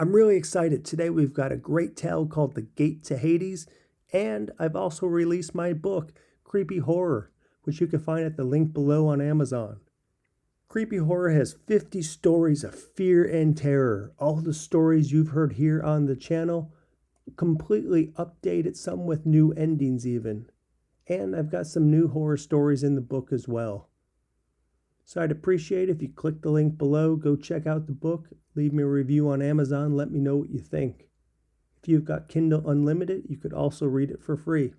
I'm really excited. Today we've got a great tale called The Gate to Hades, and I've also released my book, Creepy Horror, which you can find at the link below on Amazon. Creepy Horror has 50 stories of fear and terror, all the stories you've heard here on the channel, completely updated, some with new endings even. And I've got some new horror stories in the book as well. So I'd appreciate if you click the link below, go check out the book, leave me a review on Amazon, let me know what you think. If you've got Kindle Unlimited, you could also read it for free.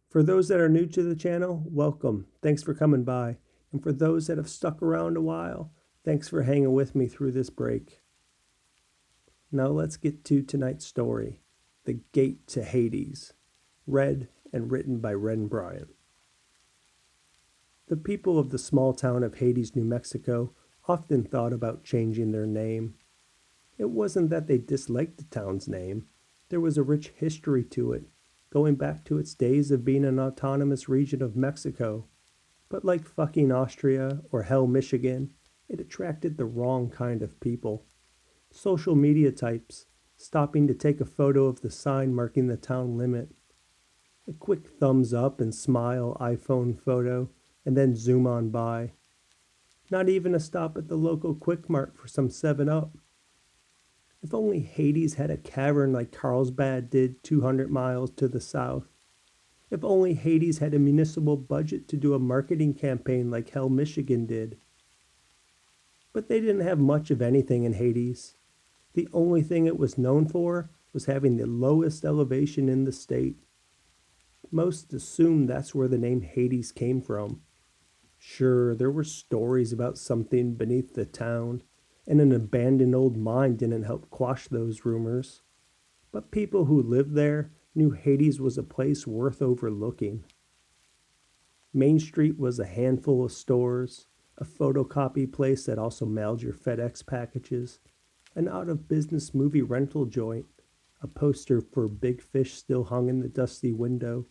For those that are new to the channel, welcome. Thanks for coming by. And for those that have stuck around a while, thanks for hanging with me through this break. Now let's get to tonight's story, The Gate to Hades, read and written by Ren Bryant. The people of the small town of Hades, New Mexico, often thought about changing their name. It wasn't that they disliked the town's name. There was a rich history to it, going back to its days of being an autonomous region of Mexico. But like fucking Austria or hell, Michigan, it attracted the wrong kind of people. Social media types, stopping to take a photo of the sign marking the town limit. A quick thumbs up and smile iPhone photo, and then zoom on by. Not even a stop at the local Quick Mart for some 7-Up. If only Hades had a cavern like Carlsbad did 200 miles to the south. If only Hades had a municipal budget to do a marketing campaign like Hell, Michigan did. But they didn't have much of anything in Hades. The only thing it was known for was having the lowest elevation in the state. Most assumed that's where the name Hades came from. Sure, there were stories about something beneath the town, and an abandoned old mine didn't help quash those rumors. But people who lived there knew Hades was a place worth overlooking. Main Street was a handful of stores, a photocopy place that also mailed your FedEx packages, an out-of-business movie rental joint, a poster for Big Fish still hung in the dusty window,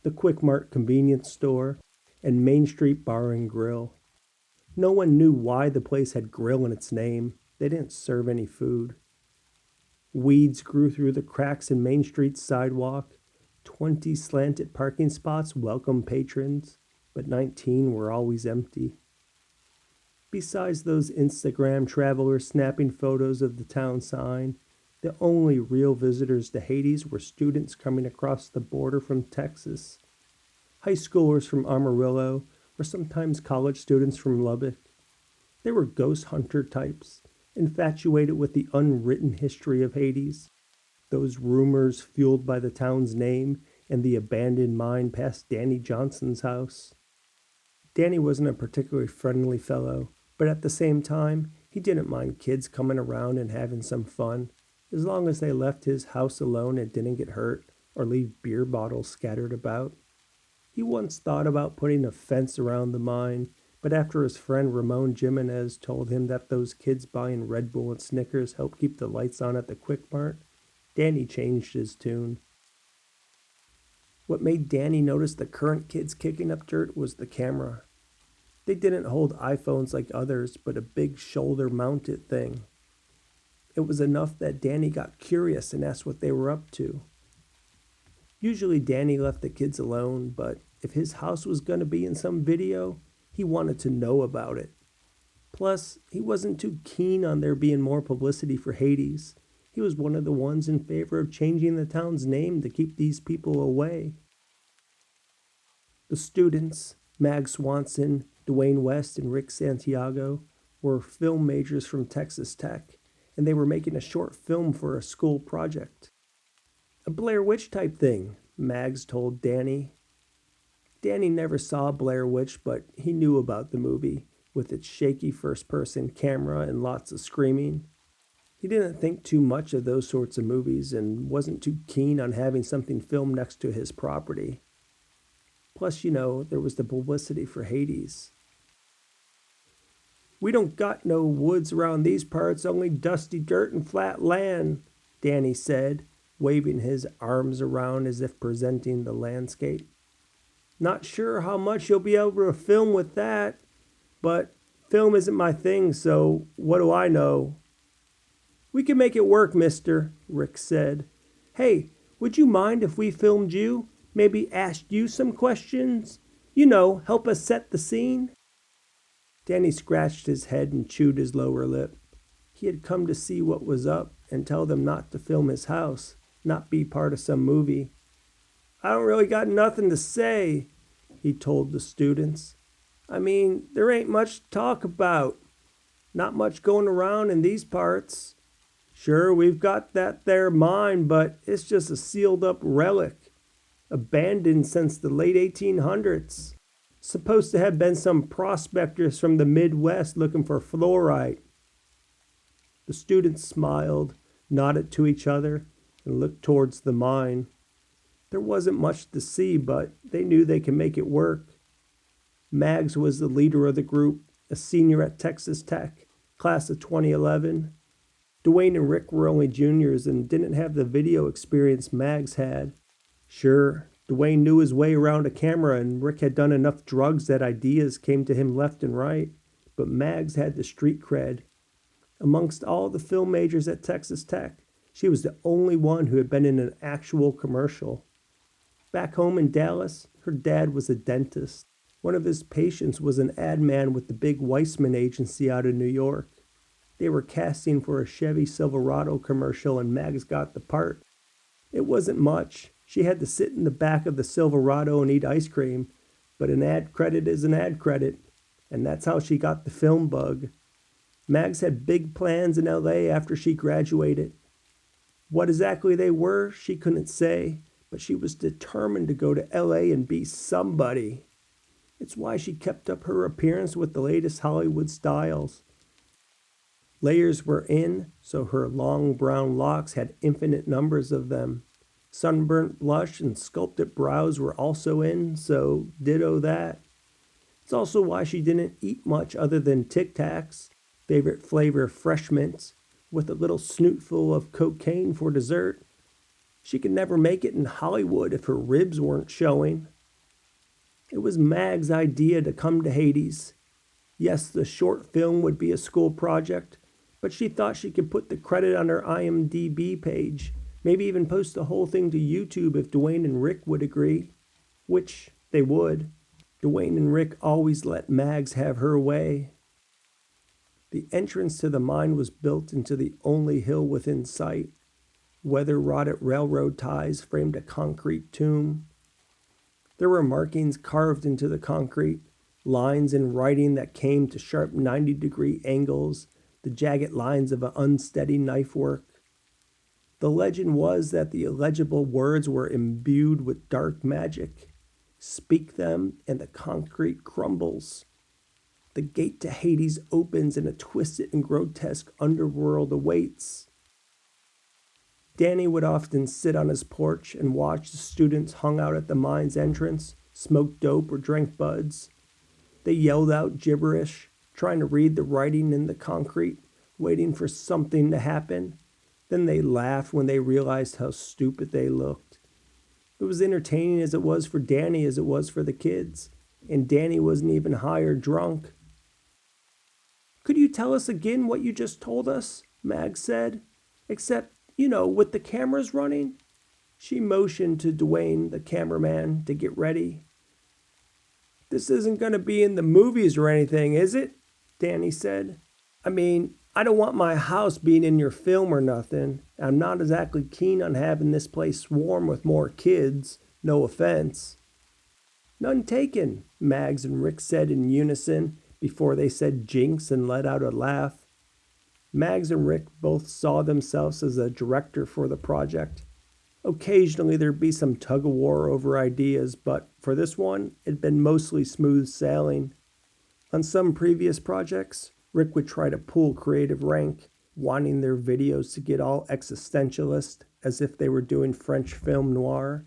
the Quick Mart convenience store, and Main Street Bar and Grill. No one knew why the place had grill in its name. They didn't serve any food. Weeds grew through the cracks in Main Street's sidewalk. 20 slanted parking spots welcomed patrons, but 19 were always empty. Besides those Instagram travelers snapping photos of the town sign, the only real visitors to Hades were students coming across the border from Texas. High schoolers from Amarillo, or sometimes college students from Lubbock. They were ghost hunter types, infatuated with the unwritten history of Hades. Those rumors fueled by the town's name and the abandoned mine past Danny Johnson's house. Danny wasn't a particularly friendly fellow, but at the same time, he didn't mind kids coming around and having some fun, as long as they left his house alone and didn't get hurt or leave beer bottles scattered about. He once thought about putting a fence around the mine, but after his friend Ramon Jimenez told him that those kids buying Red Bull and Snickers help keep the lights on at the Quick Mart, Danny changed his tune. What made Danny notice the current kids kicking up dirt was the camera. They didn't hold iPhones like others, but a big shoulder-mounted thing. It was enough that Danny got curious and asked what they were up to. Usually Danny left the kids alone, but if his house was going to be in some video, he wanted to know about it. Plus, he wasn't too keen on there being more publicity for Hades. He was one of the ones in favor of changing the town's name to keep these people away. The students, Mag Swanson, Dwayne West, and Rick Santiago, were film majors from Texas Tech, and they were making a short film for a school project. A Blair Witch type thing, Mags told Danny. Danny never saw Blair Witch, but he knew about the movie, with its shaky first-person camera and lots of screaming. He didn't think too much of those sorts of movies and wasn't too keen on having something filmed next to his property. Plus, there was the publicity for Hades. "We don't got no woods around these parts, only dusty dirt and flat land," Danny said, waving his arms around as if presenting the landscape. "Not sure how much you'll be able to film with that, but film isn't my thing, so what do I know?" "We can make it work, mister," Rick said. "Hey, would you mind if we filmed you? Maybe asked you some questions? You know, help us set the scene?" Danny scratched his head and chewed his lower lip. He had come to see what was up and tell them not to film his house, not be part of some movie. "I don't really got nothing to say," he told the students. "I mean, there ain't much to talk about. Not much going around in these parts. Sure, we've got that there mine, but it's just a sealed up relic. Abandoned since the late 1800s. Supposed to have been some prospectors from the Midwest looking for fluorite." The students smiled, nodded to each other, and looked towards the mine. There wasn't much to see, but they knew they could make it work. Mags was the leader of the group, a senior at Texas Tech, class of 2011. Dwayne and Rick were only juniors and didn't have the video experience Mags had. Sure, Dwayne knew his way around a camera and Rick had done enough drugs that ideas came to him left and right, but Mags had the street cred. Amongst all the film majors at Texas Tech, she was the only one who had been in an actual commercial. Back home in Dallas, her dad was a dentist. One of his patients was an ad man with the big Weissman agency out of New York. They were casting for a Chevy Silverado commercial and Mags got the part. It wasn't much. She had to sit in the back of the Silverado and eat ice cream, but an ad credit is an ad credit, and that's how she got the film bug. Mags had big plans in LA after she graduated. What exactly they were, she couldn't say, but she was determined to go to LA and be somebody. It's why she kept up her appearance with the latest Hollywood styles. Layers were in, so her long brown locks had infinite numbers of them. Sunburnt blush and sculpted brows were also in, so ditto that. It's also why she didn't eat much other than Tic Tacs, favorite flavor Fresh Mints, with a little snootful of cocaine for dessert. She could never make it in Hollywood if her ribs weren't showing. It was Mag's idea to come to Hades. Yes, the short film would be a school project, but she thought she could put the credit on her IMDb page, maybe even post the whole thing to YouTube if Dwayne and Rick would agree, which they would. Dwayne and Rick always let Mags have her way. The entrance to the mine was built into the only hill within sight. Weather-rotted railroad ties framed a concrete tomb. There were markings carved into the concrete, lines in writing that came to sharp 90-degree angles, the jagged lines of an unsteady knife work. The legend was that the illegible words were imbued with dark magic. Speak them, and the concrete crumbles. The gate to Hades opens and a twisted and grotesque underworld awaits. Danny would often sit on his porch and watch the students hung out at the mine's entrance, smoked dope or drank buds. They yelled out gibberish, trying to read the writing in the concrete, waiting for something to happen. Then they laughed when they realized how stupid they looked. It was entertaining as it was for Danny as it was for the kids, and Danny wasn't even high or drunk. "Could you tell us again what you just told us?" Mag said. "Except, with the cameras running?" She motioned to Dwayne, the cameraman, to get ready. "This isn't going to be in the movies or anything, is it?" Danny said. "I mean, I don't want my house being in your film or nothing. I'm not exactly keen on having this place swarm with more kids. No offense." "None taken," Mags and Rick said in unison before they said jinx and let out a laugh. Mags and Rick both saw themselves as a director for the project. Occasionally there'd be some tug-of-war over ideas, but for this one, it'd been mostly smooth sailing. On some previous projects, Rick would try to pull creative rank, wanting their videos to get all existentialist, as if they were doing French film noir.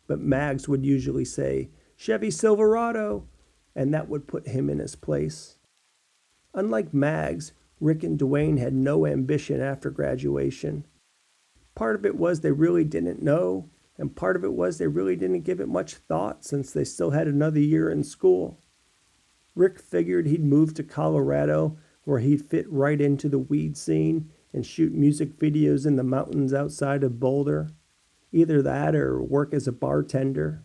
But Mags would usually say, "Chevy Silverado," and that would put him in his place. Unlike Mags, Rick and Dwayne had no ambition after graduation. Part of it was they really didn't know, and part of it was they really didn't give it much thought since they still had another year in school. Rick figured he'd move to Colorado where he'd fit right into the weed scene and shoot music videos in the mountains outside of Boulder. Either that or work as a bartender.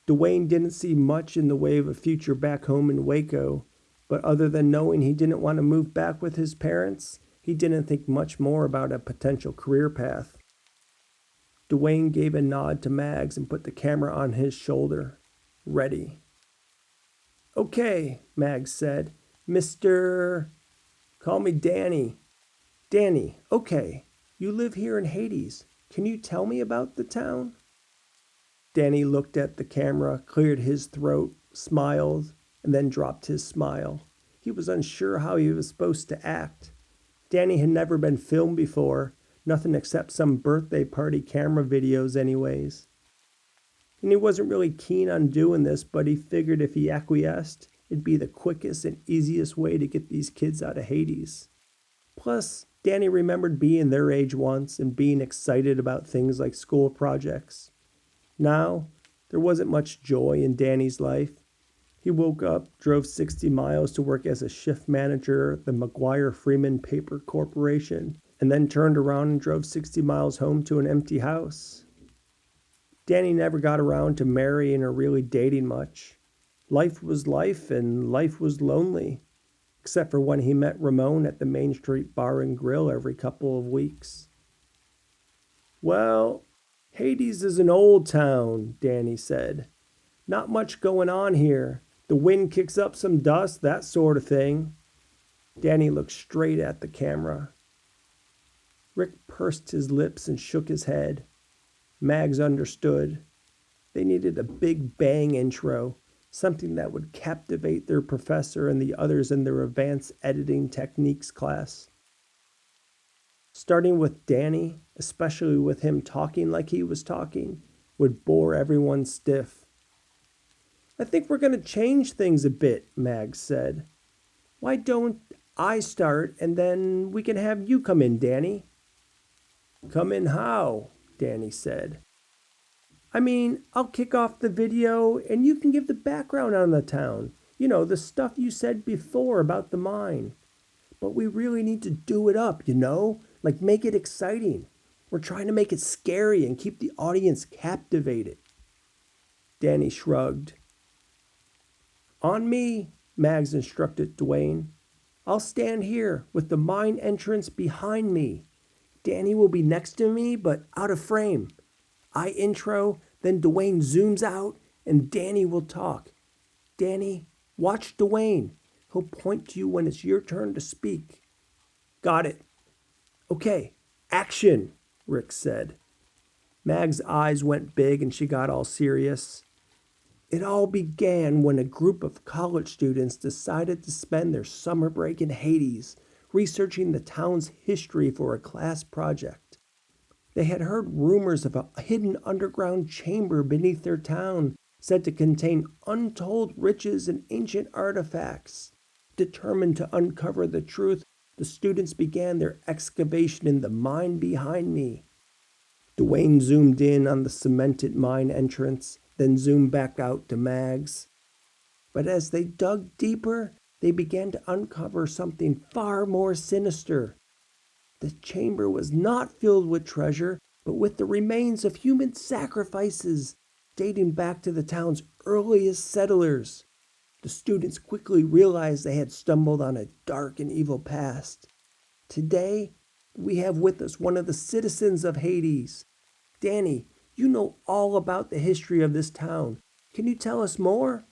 Dwayne didn't see much in the way of a future back home in Waco, but other than knowing he didn't want to move back with his parents, he didn't think much more about a potential career path. Dwayne gave a nod to Mags and put the camera on his shoulder. Ready. "Okay," Mags said. "Mr. Call me Danny." "Danny, okay. You live here in Hades. Can you tell me about the town?" Danny looked at the camera, cleared his throat, smiled, and then dropped his smile. He was unsure how he was supposed to act. Danny had never been filmed before, nothing except some birthday party camera videos anyways. And he wasn't really keen on doing this, but he figured if he acquiesced, it'd be the quickest and easiest way to get these kids out of Hades. Plus, Danny remembered being their age once and being excited about things like school projects. Now, there wasn't much joy in Danny's life. He woke up, drove 60 miles to work as a shift manager at the McGuire Freeman Paper Corporation, and then turned around and drove 60 miles home to an empty house. Danny never got around to marrying or really dating much. Life was life, and life was lonely, except for when he met Ramon at the Main Street Bar and Grill every couple of weeks. "Well, Hades is an old town," Danny said. "Not much going on here. The wind kicks up some dust, that sort of thing." Danny looked straight at the camera. Rick pursed his lips and shook his head. Mags understood. They needed a big bang intro, something that would captivate their professor and the others in their advanced editing techniques class. Starting with Danny, especially with him talking like he was talking, would bore everyone stiff. "I think we're going to change things a bit," Mags said. "Why don't I start and then we can have you come in, Danny?" "Come in how?" Danny said. "I mean, I'll kick off the video and you can give the background on the town. You know, the stuff you said before about the mine. But we really need to do it up, like make it exciting. We're trying to make it scary and keep the audience captivated." Danny shrugged. "On me," Mags instructed Dwayne. "I'll stand here with the mine entrance behind me. Danny will be next to me, but out of frame. I intro, then Dwayne zooms out, and Danny will talk. Danny, watch Dwayne. He'll point to you when it's your turn to speak." "Got it." "Okay, action," Rick said. Mag's eyes went big and she got all serious. "It all began when a group of college students decided to spend their summer break in Hades, researching the town's history for a class project. They had heard rumors of a hidden underground chamber beneath their town, said to contain untold riches and ancient artifacts. Determined to uncover the truth, the students began their excavation in the mine behind me." Dwayne zoomed in on the cemented mine entrance, then zoomed back out to Mags. "But as they dug deeper, they began to uncover something far more sinister. The chamber was not filled with treasure, but with the remains of human sacrifices dating back to the town's earliest settlers. The students quickly realized they had stumbled on a dark and evil past. Today, we have with us one of the citizens of Hades. Danny, you know all about the history of this town. Can you tell us more?"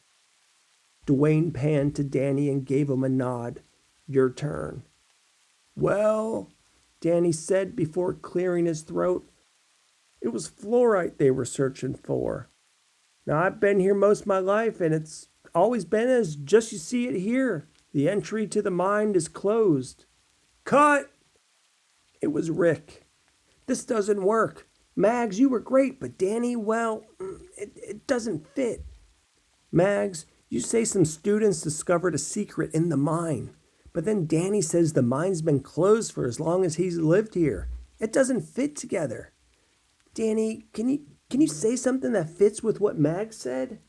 Dwayne panned to Danny and gave him a nod. "Your turn." "Well," Danny said before clearing his throat, "it was fluorite they were searching for. Now, I've been here most of my life, and it's always been as just you see it here. The entry to the mine is closed." "Cut!" It was Rick. "This doesn't work. Mags, you were great, but Danny, well, it doesn't fit. Mags, you say some students discovered a secret in the mine, but then Danny says the mine's been closed for as long as he's lived here. It doesn't fit together. Danny, can you say something that fits with what Mags said?"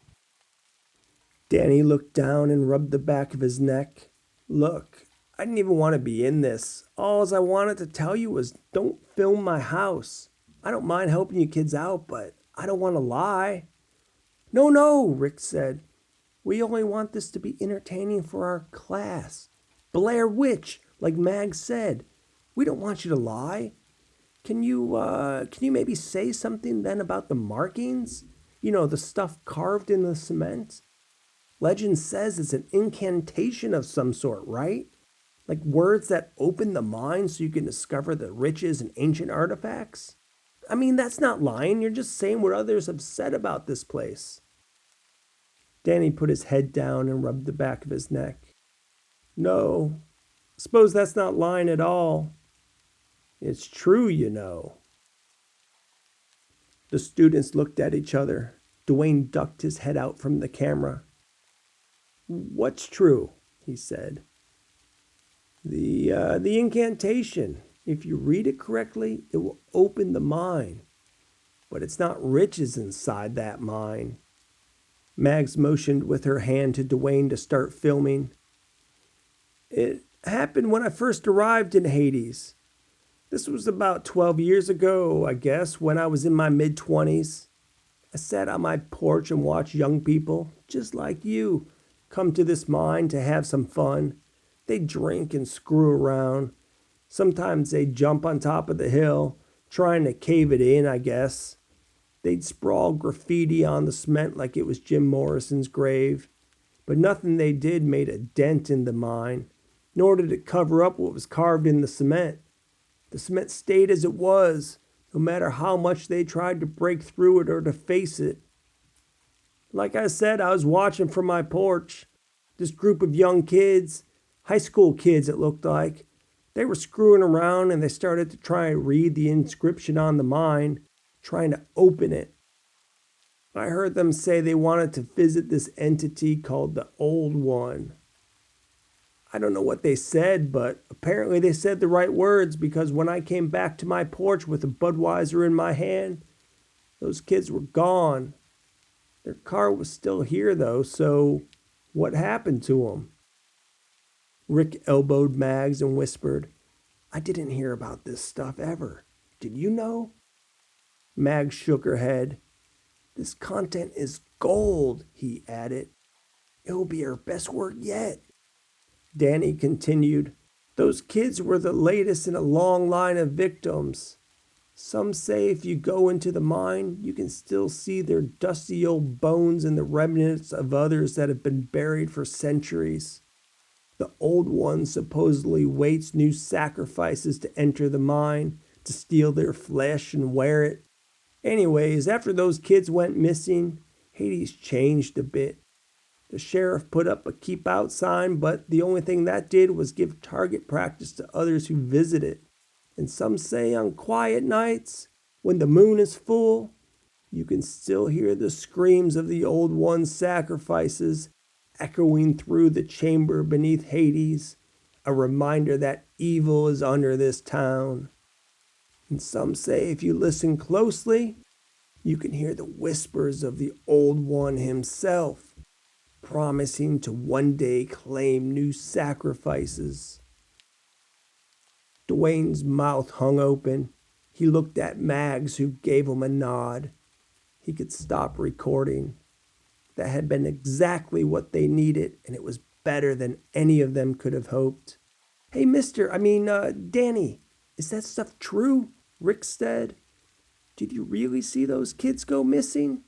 Danny looked down and rubbed the back of his neck. "Look, I didn't even want to be in this. All I wanted to tell you was don't film my house. I don't mind helping you kids out, but I don't want to lie. No, no, Rick said. We only want this to be entertaining for our class. Blair Witch, like Mag said. We don't want you to lie. Can you maybe say something then about the markings? You know, the stuff carved in the cement? Legend says it's an incantation of some sort, right? Like words that open the mind so you can discover the riches and ancient artifacts? I mean, that's not lying. You're just saying what others have said about this place. Danny put his head down and rubbed the back of his neck. No, suppose that's not lying at all. It's true, you know. The students looked at each other. Dwayne ducked his head out from the camera. What's true? He said. The incantation. If you read it correctly, it will open the mind. But it's not riches inside that mind. Mags motioned with her hand to Dwayne to start filming. It happened when I first arrived in Hades. This was about 12 years ago, I guess, when I was in my mid-20s. I sat on my porch and watched young people, just like you, come to this mine to have some fun. They'd drink and screw around. Sometimes they'd jump on top of the hill, trying to cave it in, I guess. They'd sprawl graffiti on the cement like it was Jim Morrison's grave. But nothing they did made a dent in the mine, nor did it cover up what was carved in the cement. The cement stayed as it was, no matter how much they tried to break through it or to face it. Like I said, I was watching from my porch. This group of young kids, high school kids it looked like, they were screwing around and they started to try and read the inscription on the mine, trying to open it. I heard them say they wanted to visit this entity called the Old One. I don't know what they said, but apparently they said the right words because when I came back to my porch with a Budweiser in my hand, those kids were gone. Their car was still here though, so what happened to them? Rick elbowed Mags and whispered, I didn't hear about this stuff ever. Did you know? Mags shook her head. This content is gold, he added. It will be our best work yet. Danny continued, those kids were the latest in a long line of victims. Some say if you go into the mine, you can still see their dusty old bones and the remnants of others that have been buried for centuries. The Old One supposedly waits new sacrifices to enter the mine, to steal their flesh and wear it. Anyways, after those kids went missing, Hades changed a bit. The sheriff put up a keep out sign, but the only thing that did was give target practice to others who visit it. And some say on quiet nights, when the moon is full, you can still hear the screams of the Old One's sacrifices echoing through the chamber beneath Hades, a reminder that evil is under this town. And some say if you listen closely, you can hear the whispers of the Old One himself, promising to one day claim new sacrifices. Dwayne's mouth hung open. He looked at Mags, who gave him a nod. He could stop recording. That had been exactly what they needed, and it was better than any of them could have hoped. Hey, Danny, is that stuff true? Rick said. Did you really see those kids go missing?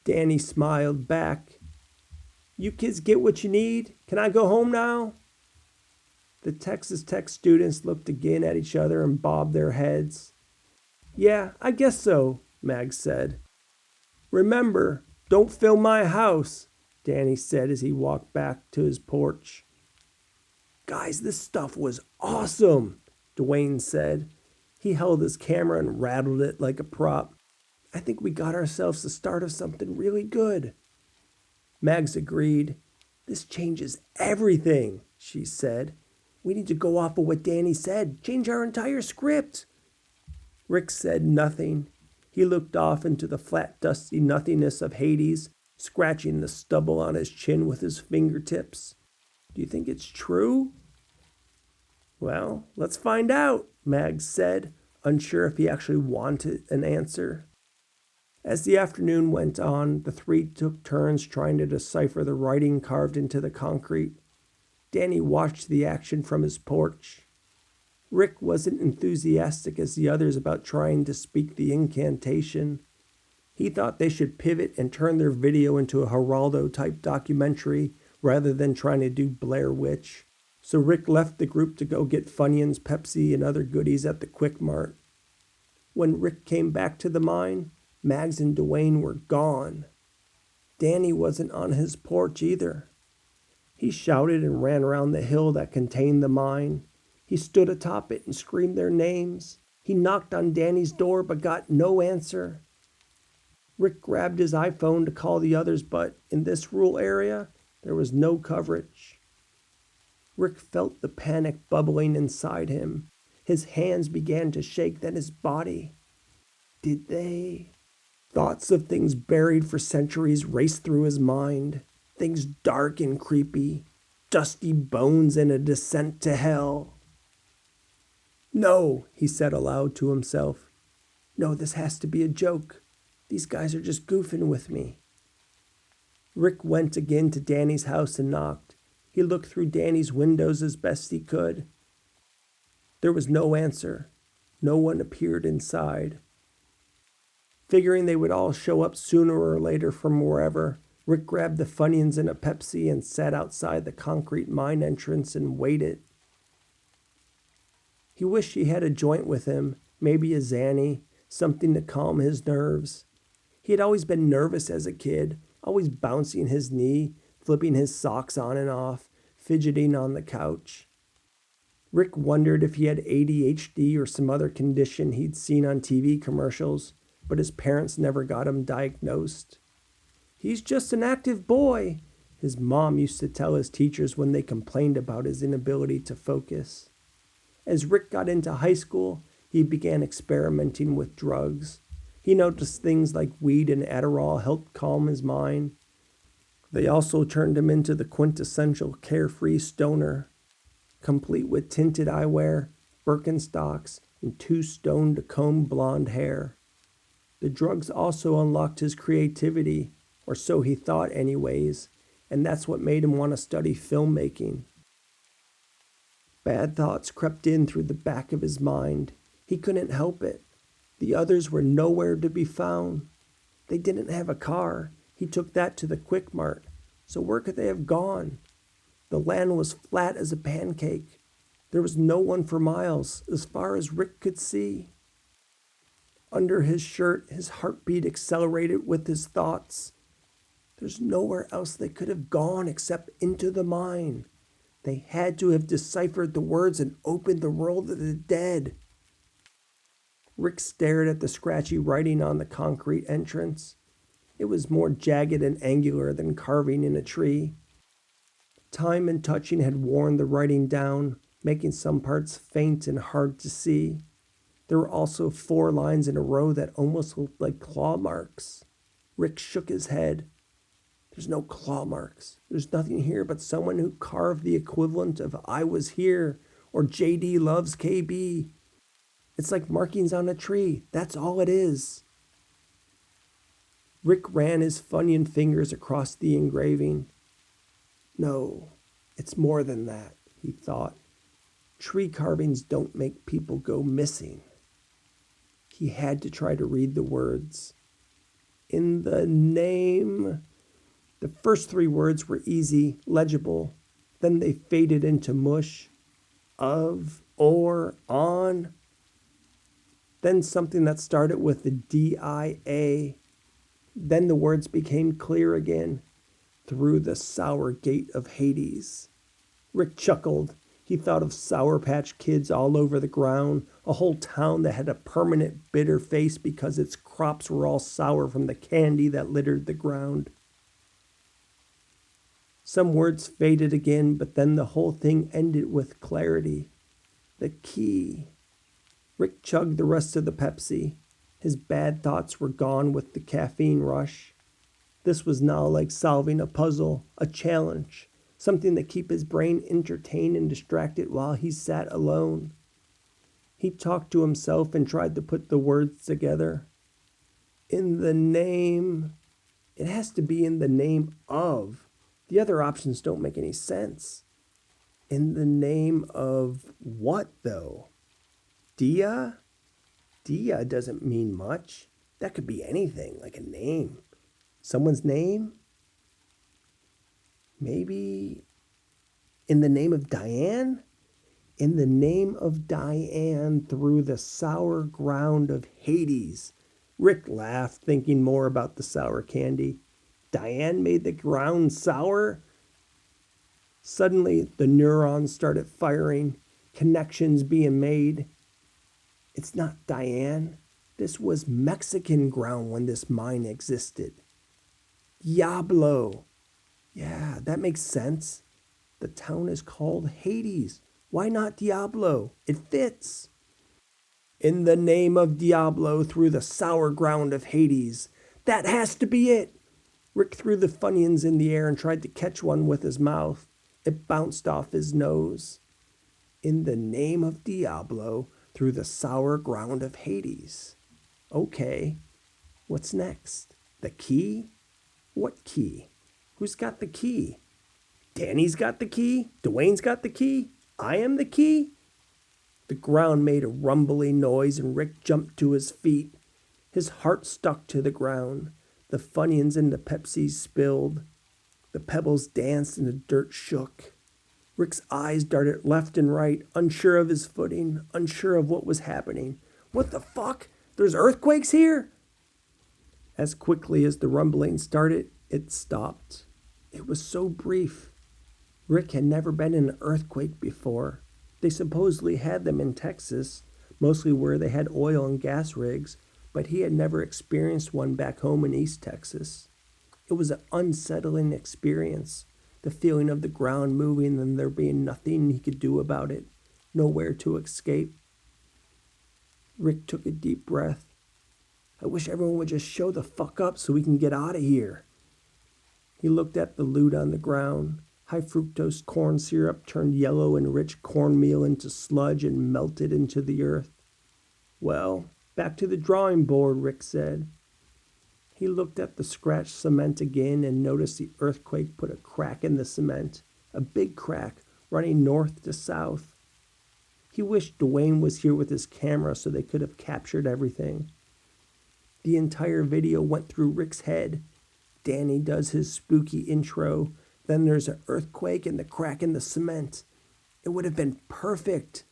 Danny smiled back. You kids get what you need? Can I go home now? The Texas Tech students looked again at each other and bobbed their heads. Yeah, I guess so, Mag said. Remember, don't film my house, Danny said as he walked back to his porch. Guys, this stuff was awesome, Dwayne said. He held his camera and rattled it like a prop. I think we got ourselves the start of something really good. Mags agreed. This changes everything, she said. We need to go off of what Danny said. Change our entire script. Rick said nothing. He looked off into the flat, dusty nothingness of Hades, scratching the stubble on his chin with his fingertips. Do you think it's true? Well, let's find out, Mags said, unsure if he actually wanted an answer. As the afternoon went on, the three took turns trying to decipher the writing carved into the concrete. Danny watched the action from his porch. Rick wasn't enthusiastic as the others about trying to speak the incantation. He thought they should pivot and turn their video into a Geraldo-type documentary rather than trying to do Blair Witch. So Rick left the group to go get Funyuns, Pepsi, and other goodies at the Quick Mart. When Rick came back to the mine, Mags and Dwayne were gone. Danny wasn't on his porch either. He shouted and ran around the hill that contained the mine. He stood atop it and screamed their names. He knocked on Danny's door but got no answer. Rick grabbed his iPhone to call the others, but in this rural area, there was no coverage. Rick felt the panic bubbling inside him. His hands began to shake, then his body. Did they? Thoughts of things buried for centuries raced through his mind. Things dark and creepy. Dusty bones and a descent to hell. No, he said aloud to himself. No, this has to be a joke. These guys are just goofing with me. Rick went again to Danny's house and knocked. He looked through Danny's windows as best he could. There was no answer. No one appeared inside. Figuring they would all show up sooner or later from wherever, Rick grabbed the Funyuns and a Pepsi and sat outside the concrete mine entrance and waited. He wished he had a joint with him, maybe a Xanny, something to calm his nerves. He had always been nervous as a kid, always bouncing his knee, flipping his socks on and off, fidgeting on the couch. Rick wondered if he had ADHD or some other condition he'd seen on TV commercials, but his parents never got him diagnosed. He's just an active boy, his mom used to tell his teachers when they complained about his inability to focus. As Rick got into high school, he began experimenting with drugs. He noticed things like weed and Adderall helped calm his mind. They also turned him into the quintessential carefree stoner, complete with tinted eyewear, Birkenstocks, and 2 stone-to-comb blonde hair. The drugs also unlocked his creativity, or so he thought anyways, and that's what made him want to study filmmaking. Bad thoughts crept in through the back of his mind. He couldn't help it. The others were nowhere to be found. They didn't have a car. He took that to the Quick Mart. So where could they have gone? The land was flat as a pancake. There was no one for miles, as far as Rick could see. Under his shirt, his heartbeat accelerated with his thoughts. There's nowhere else they could have gone except into the mine. They had to have deciphered the words and opened the world of the dead. Rick stared at the scratchy writing on the concrete entrance. It was more jagged and angular than carving in a tree. Time and touching had worn the writing down, making some parts faint and hard to see. There were also 4 lines in a row that almost looked like claw marks. Rick shook his head. There's no claw marks. There's nothing here but someone who carved the equivalent of I was here or JD loves KB. It's like markings on a tree. That's all it is. Rick ran his Funyun fingers across the engraving. No, it's more than that, he thought. Tree carvings don't make people go missing. He had to try to read the words. In the name... The first 3 words were easy, legible. Then they faded into mush. Of, or, on. Then something that started with the D-I-A. Then the words became clear again. Through the sour gate of Hades. Rick chuckled. He thought of Sour Patch Kids all over the ground, a whole town that had a permanent bitter face because its crops were all sour from the candy that littered the ground. Some words faded again, but then the whole thing ended with clarity. The key. Rick chugged the rest of the Pepsi. His bad thoughts were gone with the caffeine rush. This was now like solving a puzzle, a challenge. something to keep his brain entertained and distracted while he sat alone. He talked to himself and tried to put the words together. In the name. It has to be in the name of. The other options don't make any sense. In the name of what, though? Dia? Dia doesn't mean much. That could be anything, like a name. Someone's name? Maybe in the name of Diane? In the name of Diane through the sour ground of Hades. Rick laughed, thinking more about the sour candy. Diane made the ground sour? Suddenly, the neurons started firing, connections being made. It's not Diane. This was Mexican ground when this mine existed. Diablo. Yeah, that makes sense. The town is called Hades. Why not Diablo? It fits. In the name of Diablo through the sour ground of Hades. That has to be it. Rick threw the Funyuns in the air and tried to catch one with his mouth. It bounced off his nose. In the name of Diablo through the sour ground of Hades. Okay, what's next? The key? What key? Who's got the key? Danny's got the key? Dwayne's got the key? I am the key? The ground made a rumbling noise and Rick jumped to his feet. His heart stuck to the ground. The Funyuns and the Pepsi spilled. The pebbles danced and the dirt shook. Rick's eyes darted left and right, unsure of his footing, unsure of what was happening. What the fuck? There's earthquakes here? As quickly as the rumbling started, it stopped. It was so brief. Rick had never been in an earthquake before. They supposedly had them in Texas, mostly where they had oil and gas rigs, but he had never experienced one back home in East Texas. It was an unsettling experience, the feeling of the ground moving and there being nothing he could do about it, nowhere to escape. Rick took a deep breath. I wish everyone would just show the fuck up so we can get out of here. He looked at the loot on the ground. High fructose corn syrup turned yellow and rich cornmeal into sludge and melted into the earth. Well, back to the drawing board, Rick said. He looked at the scratched cement again and noticed the earthquake put a crack in the cement, a big crack running north to south. He wished Dwayne was here with his camera so they could have captured everything. The entire video went through Rick's head. Danny does his spooky intro. Then there's an earthquake and the crack in the cement. It would have been perfect.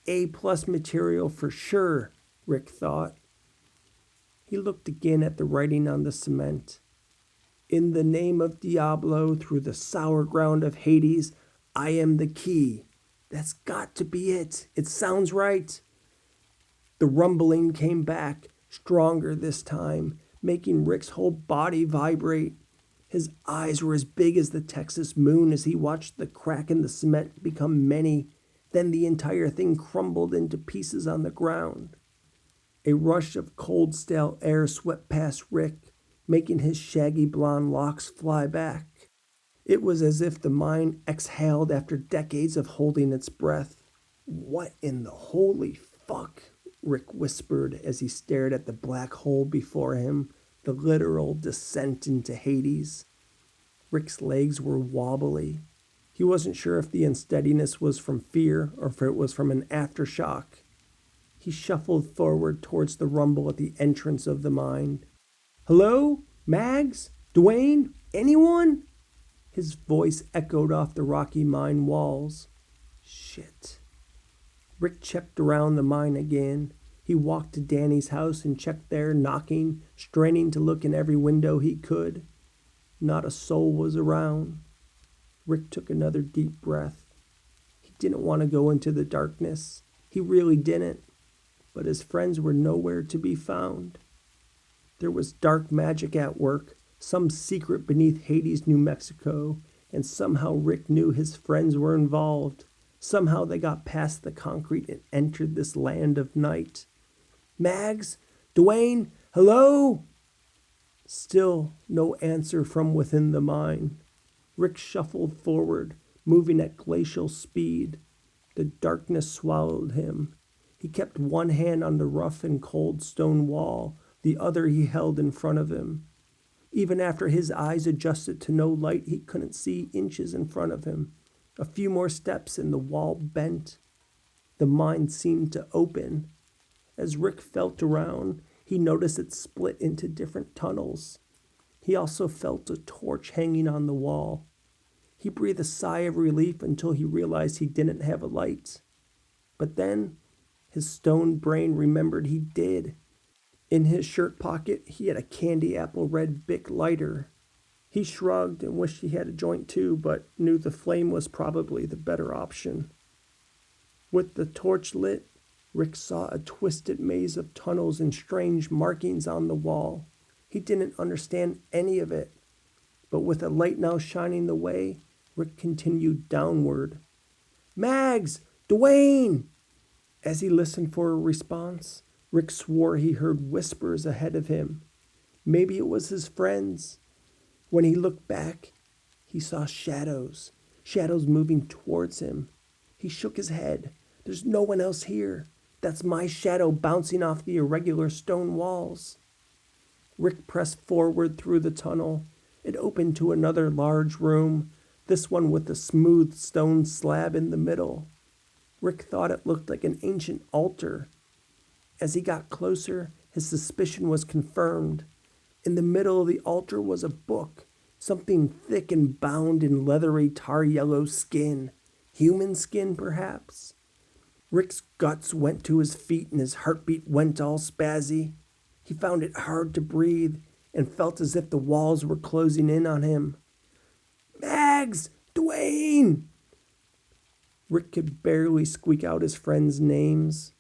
A+ material for sure, Rick thought. He looked again at the writing on the cement. In the name of Diablo, through the sour ground of Hades, I am the key. That's got to be it. It sounds right. The rumbling came back, stronger this time, making Rick's whole body vibrate. His eyes were as big as the Texas moon as he watched the crack in the cement become many. Then the entire thing crumbled into pieces on the ground. A rush of cold, stale air swept past Rick, making his shaggy blonde locks fly back. It was as if the mine exhaled after decades of holding its breath. What in the holy fuck? Rick whispered as he stared at the black hole before him, the literal descent into Hades. Rick's legs were wobbly. He wasn't sure if the unsteadiness was from fear or if it was from an aftershock. He shuffled forward towards the rumble at the entrance of the mine. Hello? Mags? Dwayne? Anyone? His voice echoed off the rocky mine walls. Shit. Rick checked around the mine again. He walked to Danny's house and checked there, knocking, straining to look in every window he could. Not a soul was around. Rick took another deep breath. He didn't want to go into the darkness. He really didn't. But his friends were nowhere to be found. There was dark magic at work, some secret beneath Hades, New Mexico, and somehow Rick knew his friends were involved. Somehow they got past the concrete and entered this land of night. Mags? Dwayne? Hello? Still no answer from within the mine. Rick shuffled forward, moving at glacial speed. The darkness swallowed him. He kept one hand on the rough and cold stone wall, the other he held in front of him. Even after his eyes adjusted to no light, he couldn't see inches in front of him. A few more steps and the wall bent. The mind seemed to open. As Rick felt around, he noticed it split into different tunnels. He also felt a torch hanging on the wall. He breathed a sigh of relief until he realized he didn't have a light. But then, his stone brain remembered he did. In his shirt pocket, he had a candy apple red Bic lighter. He shrugged and wished he had a joint too, but knew the flame was probably the better option. With the torch lit, Rick saw a twisted maze of tunnels and strange markings on the wall. He didn't understand any of it, but with a light now shining the way, Rick continued downward. "Mags! Dwayne!" As he listened for a response, Rick swore he heard whispers ahead of him. Maybe it was his friends. When he looked back, he saw shadows moving towards him. He shook his head. "There's no one else here. That's my shadow bouncing off the irregular stone walls." Rick pressed forward through the tunnel. It opened to another large room, this one with a smooth stone slab in the middle. Rick thought it looked like an ancient altar. As he got closer, his suspicion was confirmed. In the middle of the altar was a book, something thick and bound in leathery tar yellow skin. Human skin, perhaps? Rick's guts went to his feet and his heartbeat went all spazzy. He found it hard to breathe and felt as if the walls were closing in on him. "Mags! Dwayne!" Rick could barely squeak out his friends' names.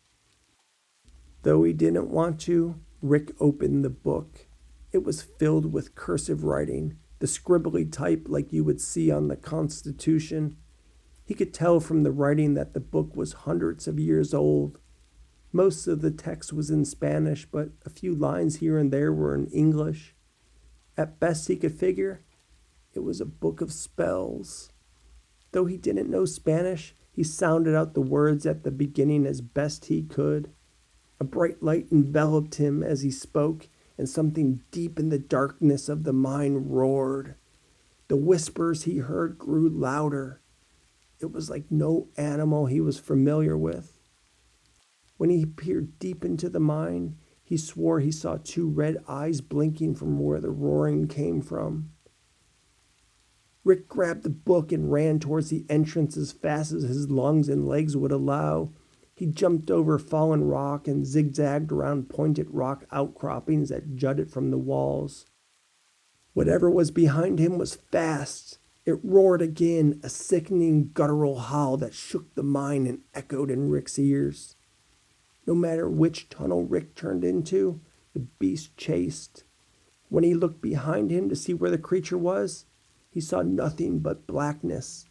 Though he didn't want to, Rick opened the book. It was filled with cursive writing, the scribbly type like you would see on the Constitution. He could tell from the writing that the book was hundreds of years old. Most of the text was in Spanish, but a few lines here and there were in English. At best he could figure, it was a book of spells. Though he didn't know Spanish, he sounded out the words at the beginning as best he could. A bright light enveloped him as he spoke, and something deep in the darkness of the mind roared. The whispers he heard grew louder. It was like no animal he was familiar with. When he peered deep into the mine, he swore he saw two red eyes blinking from where the roaring came from. Rick grabbed the book and ran towards the entrance as fast as his lungs and legs would allow. He jumped over fallen rock and zigzagged around pointed rock outcroppings that jutted from the walls. Whatever was behind him was fast. It roared again, a sickening guttural howl that shook the mine and echoed in Rick's ears. No matter which tunnel Rick turned into, the beast chased. When he looked behind him to see where the creature was, he saw nothing but blackness.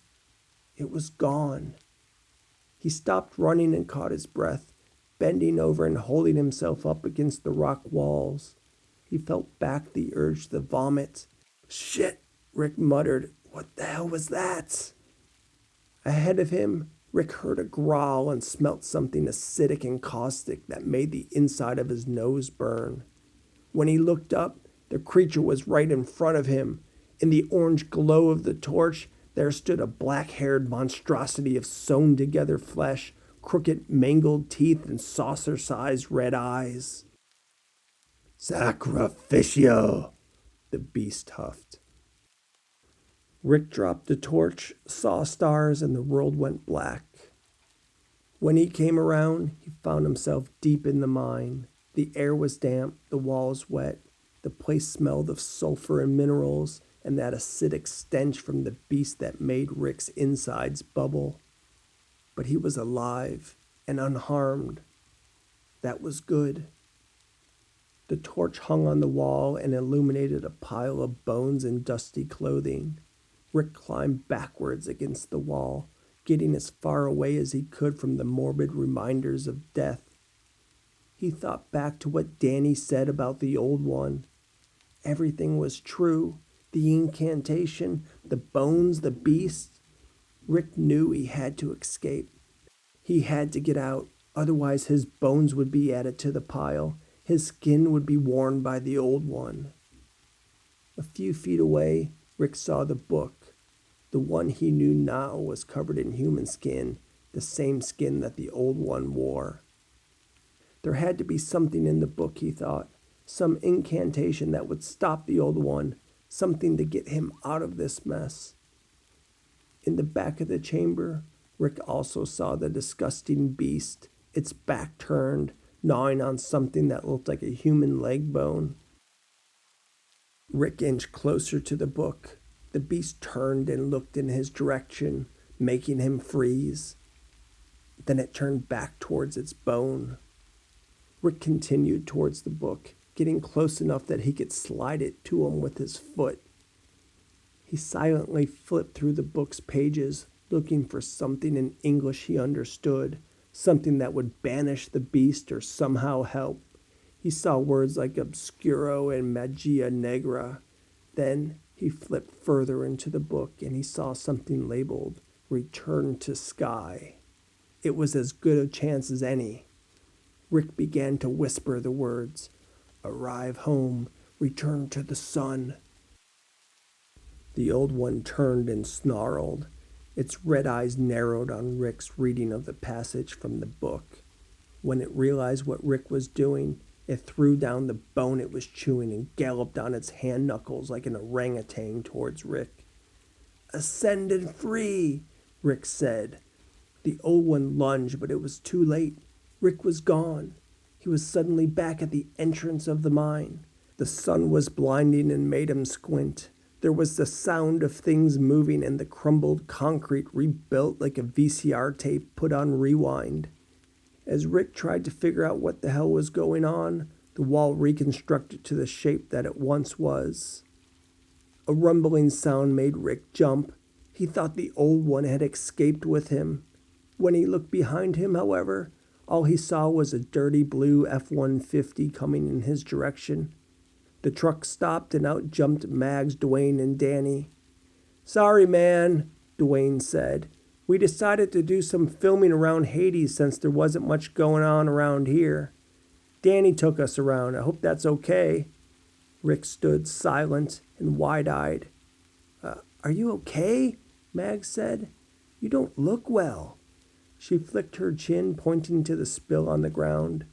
It was gone. He stopped running and caught his breath, bending over and holding himself up against the rock walls. He felt back the urge to vomit. "Shit," Rick muttered. "What the hell was that?" Ahead of him, Rick heard a growl and smelt something acidic and caustic that made the inside of his nose burn. When he looked up, the creature was right in front of him. In the orange glow of the torch, there stood a black-haired monstrosity of sewn-together flesh, crooked, mangled teeth, and saucer-sized red eyes. "Sacrificio," the beast huffed. Rick dropped the torch, saw stars, and the world went black. When he came around, he found himself deep in the mine. The air was damp, the walls wet. The place smelled of sulfur and minerals, and that acidic stench from the beast that made Rick's insides bubble. But he was alive and unharmed. That was good. The torch hung on the wall and illuminated a pile of bones and dusty clothing. Rick climbed backwards against the wall, getting as far away as he could from the morbid reminders of death. He thought back to what Danny said about the old one. Everything was true. The incantation, the bones, the beast. Rick knew he had to escape. He had to get out, otherwise his bones would be added to the pile. His skin would be worn by the old one. A few feet away, Rick saw the book. The one he knew now was covered in human skin, the same skin that the old one wore. There had to be something in the book, he thought, some incantation that would stop the old one, something to get him out of this mess. In the back of the chamber, Rick also saw the disgusting beast, its back turned, gnawing on something that looked like a human leg bone. Rick inched closer to the book. The beast turned and looked in his direction, making him freeze. Then it turned back towards its bone. Rick continued towards the book, getting close enough that he could slide it to him with his foot. He silently flipped through the book's pages, looking for something in English he understood, something that would banish the beast or somehow help. He saw words like obscuro and magia negra. Then he flipped further into the book and he saw something labeled Return to Sky. It was as good a chance as any. Rick began to whisper the words, Arrive home, return to the sun. The old one turned and snarled. Its red eyes narrowed on Rick's reading of the passage from the book. When it realized what Rick was doing, it threw down the bone it was chewing and galloped on its hand knuckles like an orangutan towards Rick. Ascend and free, Rick said. The old one lunged, but it was too late. Rick was gone. He was suddenly back at the entrance of the mine. The sun was blinding and made him squint. There was the sound of things moving and the crumbled concrete rebuilt like a VCR tape put on rewind. As Rick tried to figure out what the hell was going on, the wall reconstructed to the shape that it once was. A rumbling sound made Rick jump. He thought the old one had escaped with him. When he looked behind him, however, all he saw was a dirty blue F-150 coming in his direction. The truck stopped and out jumped Mags, Dwayne, and Danny. Sorry, man, Dwayne said. We decided to do some filming around Hades since there wasn't much going on around here. Danny took us around. I hope that's okay. Rick stood silent and wide-eyed. Are you okay? Mags said. You don't look well. She flicked her chin, pointing to the spill on the ground.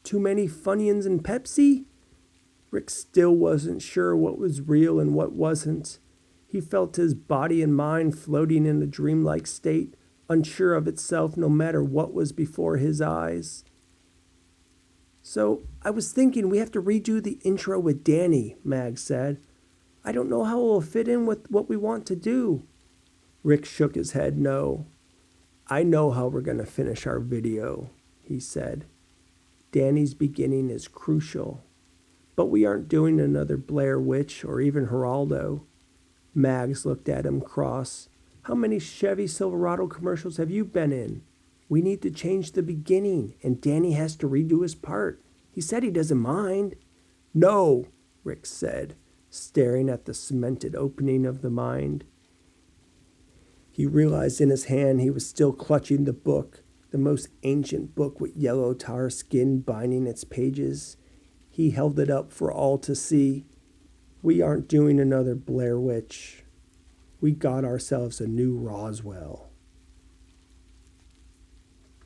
Too many Funyuns and Pepsi? Rick still wasn't sure what was real and what wasn't. He felt his body and mind floating in a dreamlike state, unsure of itself no matter what was before his eyes. So, I was thinking we have to redo the intro with Danny, Mag said. I don't know how it will fit in with what we want to do. Rick shook his head no. I know how we're going to finish our video, he said. Danny's beginning is crucial. But we aren't doing another Blair Witch or even Geraldo. Mags looked at him cross. How many Chevy Silverado commercials have you been in? We need to change the beginning, and Danny has to redo his part. He said he doesn't mind. No, Rick said, staring at the cemented opening of the mine. He realized in his hand he was still clutching the book, the most ancient book with yellow tar skin binding its pages. He held it up for all to see. We aren't doing another Blair Witch. We got ourselves a new Roswell.